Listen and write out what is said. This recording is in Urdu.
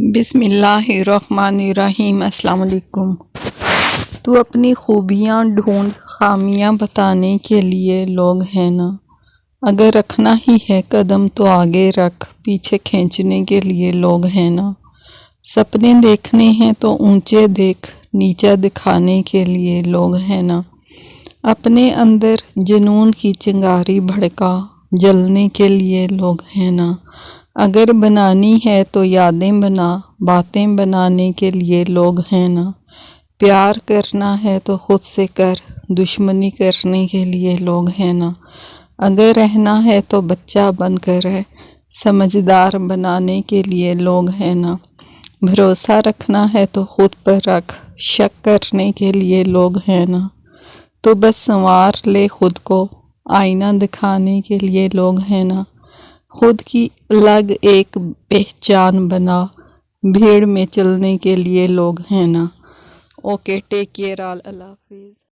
بسم اللہ الرحمن الرحیم۔ السلام علیکم۔ تو اپنی خوبیاں ڈھونڈ، خامیاں بتانے کے لیے لوگ ہیں نا، اگر رکھنا ہی ہے قدم تو آگے رکھ، پیچھے کھینچنے کے لیے لوگ ہیں نا، سپنے دیکھنے ہیں تو اونچے دیکھ، نیچا دکھانے کے لیے لوگ ہیں نا، اپنے اندر جنون کی چنگاری بھڑکا، جلنے کے لیے لوگ ہیں نا، اگر بنانی ہے تو یادیں بنا، باتیں بنانے کے لیے لوگ ہیں نا، پیار کرنا ہے تو خود سے کر، دشمنی کرنے کے لیے لوگ ہیں نا، اگر رہنا ہے تو بچہ بن کر رہ، سمجھدار بنانے کے لیے لوگ ہیں نا، بھروسہ رکھنا ہے تو خود پر رکھ، شک کرنے کے لیے لوگ ہیں نا، تو بس سنوار لے خود کو، آئینہ دکھانے کے لیے لوگ ہیں نا، خود کی الگ ایک پہچان بنا، بھیڑ میں چلنے کے لیے لوگ ہیں نا۔ اوکے، ٹیک کیئر آل، اللہ حافظ۔